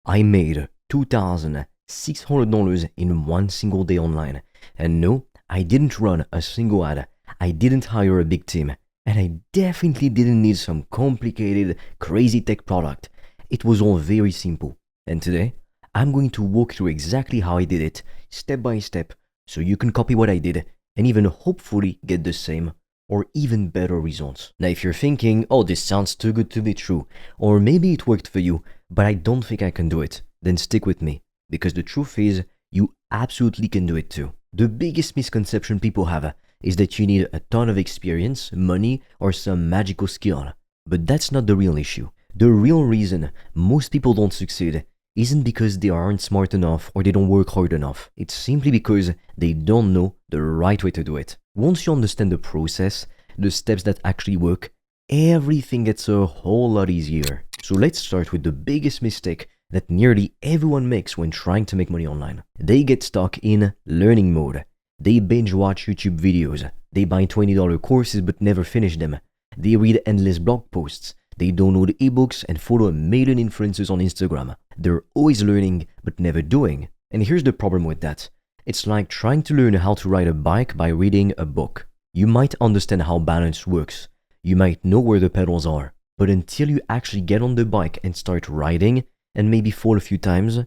I made $2,600 in one single day online. And no, I didn't run a single ad. I didn't hire a big team. And I definitely didn't need some complicated, crazy tech product. It was all very simple. And today, I'm going to walk through exactly how I did it, step by step, so you can copy what I did and even hopefully get the same or even better results. Now, if you're thinking, oh, this sounds too good to be true, or maybe it worked for you, but I don't think I can do it, then stick with me, because the truth is, you absolutely can do it too. The biggest misconception people have is that you need a ton of experience, money, or some magical skill. But that's not the real issue. The real reason most people don't succeed isn't because they aren't smart enough or they don't work hard enough. It's simply because they don't know the right way to do it. Once you understand the process, the steps that actually work, everything gets a whole lot easier. So let's start with the biggest mistake that nearly everyone makes when trying to make money online. They get stuck in learning mode. They binge watch YouTube videos. They buy $20 courses but never finish them. They read endless blog posts. They download ebooks and follow a million influencers on Instagram. They're always learning but never doing. And here's the problem with that. It's like trying to learn how to ride a bike by reading a book. You might understand how balance works. You might know where the pedals are. But until you actually get on the bike and start riding and maybe fall a few times,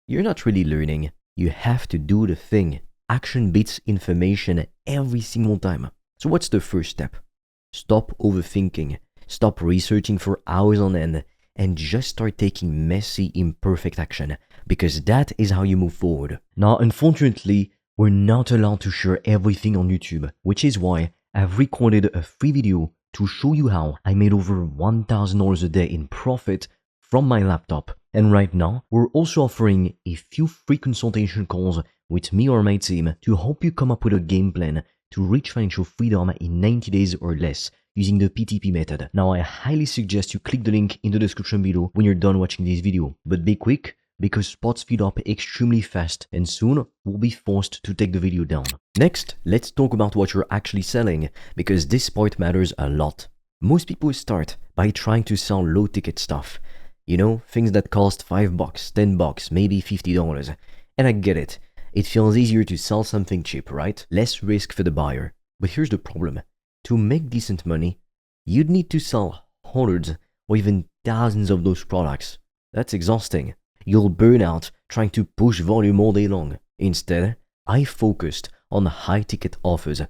you're not really learning. You have to do the thing. Action beats information every single time. So what's the first step? Stop overthinking. Stop researching for hours on end and just start taking messy, imperfect action, because that is how you move forward. Now, unfortunately, we're not allowed to share everything on YouTube, which is why I've recorded a free video to show you how I made over $1,000 a day in profit from my laptop. And right now, we're also offering a few free consultation calls with me or my team to help you come up with a game plan to reach financial freedom in 90 days or less using the PTP method. Now, I highly suggest you click the link in the description below when you're done watching this video. But be quick, because spots fill up extremely fast and soon we'll be forced to take the video down. Next, let's talk about what you're actually selling, because this part matters a lot. Most people start by trying to sell low ticket stuff. You know, things that cost $5, $10, maybe $50. And I get it. It feels easier to sell something cheap, right? Less risk for the buyer. But here's the problem. To make decent money, you'd need to sell hundreds or even thousands of those products. That's exhausting. You'll burn out trying to push volume all day long. Instead, I focused on high-ticket offers,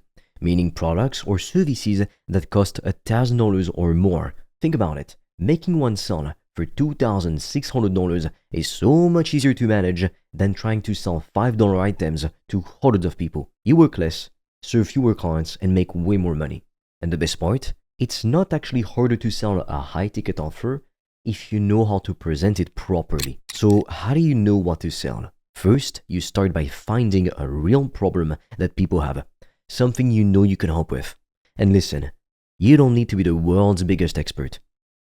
meaning products or services that cost $1,000 or more. Think about it. Making one sell for $2,600 is so much easier to manage than trying to sell $5 items to hundreds of people. You work less, serve fewer clients, and make way more money. And the best part? It's not actually harder to sell a high-ticket offer if you know how to present it properly. So how do you know what to sell? First, you start by finding a real problem that people have, something you know you can help with. And listen, you don't need to be the world's biggest expert.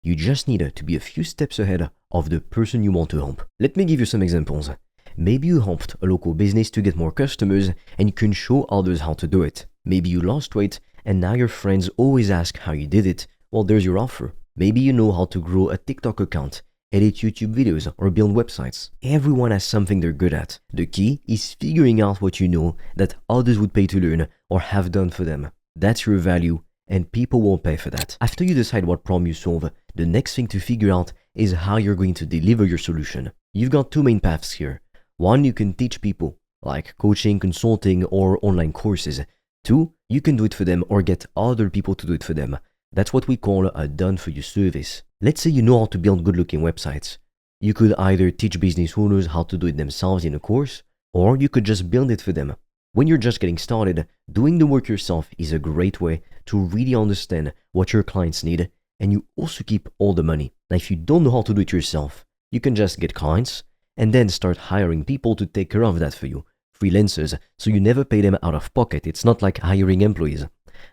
You just need to be a few steps ahead of the person you want to help. Let me give you some examples. Maybe you helped a local business to get more customers and you can show others how to do it. Maybe you lost weight and now your friends always ask how you did it. Well, there's your offer. Maybe you know how to grow a TikTok account, edit YouTube videos, or build websites. Everyone has something they're good at. The key is figuring out what you know that others would pay to learn or have done for them. That's your value, and people will pay for that. After you decide what problem you solve, the next thing to figure out is how you're going to deliver your solution. You've got two main paths here. One, you can teach people, like coaching, consulting, or online courses. Two, you can do it for them or get other people to do it for them. That's what we call a done-for-you service. Let's say you know how to build good-looking websites. You could either teach business owners how to do it themselves in a course, or you could just build it for them. When you're just getting started, doing the work yourself is a great way to really understand what your clients need, and you also keep all the money. Now, if you don't know how to do it yourself, you can just get clients and then start hiring people to take care of that for you, freelancers, so you never pay them out of pocket. It's not like hiring employees.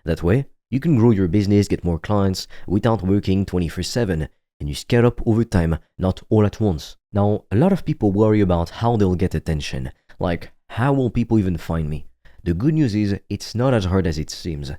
That way, you can grow your business, get more clients without working 24/7, and you scale up over time, not all at once. Now, a lot of people worry about how they'll get attention, like how will people even find me? The good news is it's not as hard as it seems.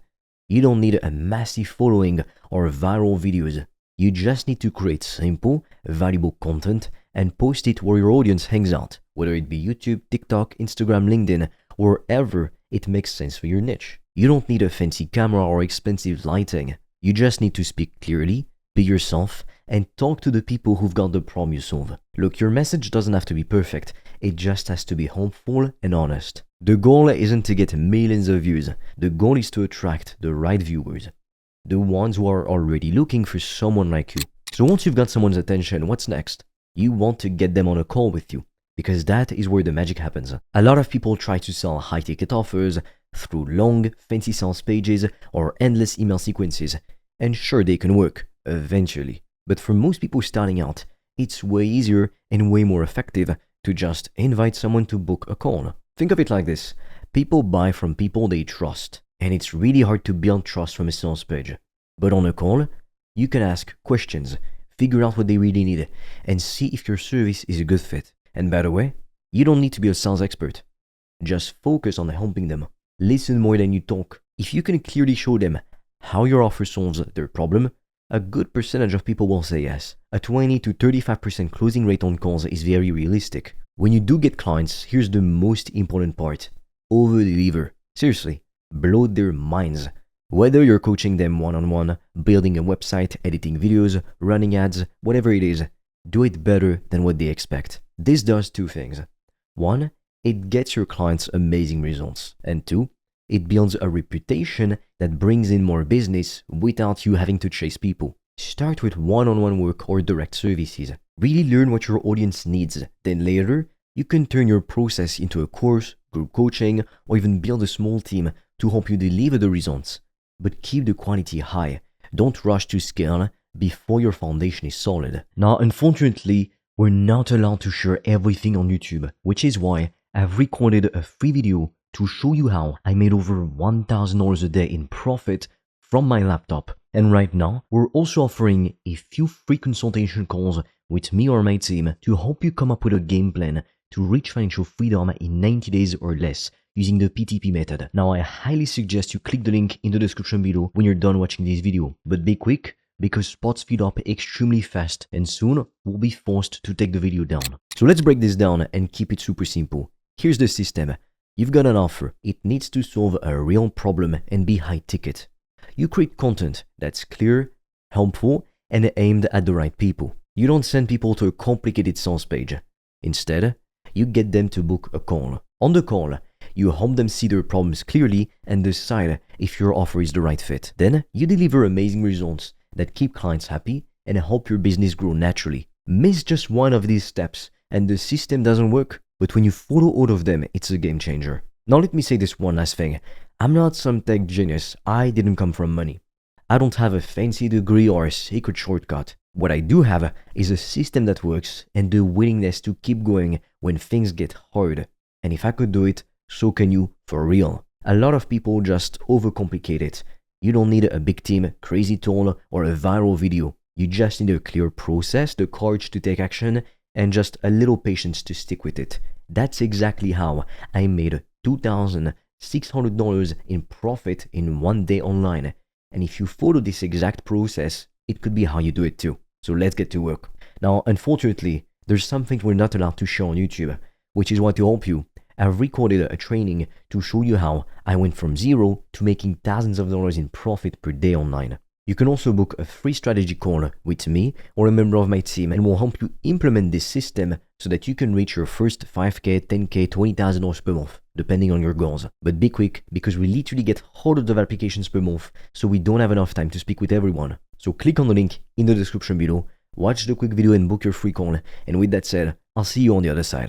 You don't need a massive following or viral videos. You just need to create simple, valuable content and post it where your audience hangs out, whether it be YouTube, TikTok, Instagram, LinkedIn, wherever it makes sense for your niche. You don't need a fancy camera or expensive lighting. You just need to speak clearly, be yourself, and talk to the people who've got the problem you solve. Look, your message doesn't have to be perfect, it just has to be helpful and honest. The goal isn't to get millions of views, the goal is to attract the right viewers, the ones who are already looking for someone like you. So once you've got someone's attention, what's next? You want to get them on a call with you, because that is where the magic happens. A lot of people try to sell high-ticket offers through long, fancy sales pages or endless email sequences, and sure, they can work, eventually. But for most people starting out, it's way easier and way more effective to just invite someone to book a call. Think of it like this. People buy from people they trust, and it's really hard to build trust from a sales page. But on a call, you can ask questions, figure out what they really need, and see if your service is a good fit. And by the way, you don't need to be a sales expert. Just focus on helping them. Listen more than you talk. If you can clearly show them how your offer solves their problem, a good percentage of people will say yes. A 20 to 35% closing rate on calls is very realistic. When you do get clients, here's the most important part. Over-deliver. Seriously, blow their minds. Whether you're coaching them one-on-one, building a website, editing videos, running ads, whatever it is, do it better than what they expect. This does two things. One, it gets your clients amazing results. And two, it builds a reputation that brings in more business without you having to chase people. Start with one-on-one work or direct services. Really learn what your audience needs. Then later, you can turn your process into a course, group coaching, or even build a small team to help you deliver the results. But keep the quality high. Don't rush to scale before your foundation is solid. Now, unfortunately, we're not allowed to share everything on YouTube, which is why I've recorded a free video to show you how I made over $1,000 a day in profit from my laptop. And right now, we're also offering a few free consultation calls with me or my team to help you come up with a game plan to reach financial freedom in 90 days or less using the PTP method. Now, I highly suggest you click the link in the description below when you're done watching this video. But be quick, because spots speed up extremely fast and soon we'll be forced to take the video down. So let's break this down and keep it super simple. Here's the system. You've got an offer. It needs to solve a real problem and be high ticket. You create content that's clear, helpful, and aimed at the right people. You don't send people to a complicated sales page. Instead, you get them to book a call. On the call, you help them see their problems clearly and decide if your offer is the right fit. Then, you deliver amazing results that keep clients happy and help your business grow naturally. Miss just one of these steps and the system doesn't work. But when you follow all of them, it's a game changer. Now let me say this one last thing. I'm not some tech genius. I didn't come from money. I don't have a fancy degree or a secret shortcut. What I do have is a system that works and the willingness to keep going when things get hard. And if I could do it, so can you, for real. A lot of people just overcomplicate it. You don't need a big team, crazy tool, or a viral video. You just need a clear process, the courage to take action, and just a little patience to stick with it. That's exactly how I made $2,600 in profit in one day online. And if you follow this exact process, it could be how you do it too. So let's get to work. Now, unfortunately, there's something we're not allowed to show on YouTube, which is why to help you, I've recorded a training to show you how I went from zero to making thousands of dollars in profit per day online. You can also book a free strategy call with me or a member of my team, and we'll help you implement this system so that you can reach your first 5K, 10K, $20,000 per month, depending on your goals. But be quick, because we literally get hundreds of applications per month, so we don't have enough time to speak with everyone. So click on the link in the description below, watch the quick video and book your free call. And with that said, I'll see you on the other side.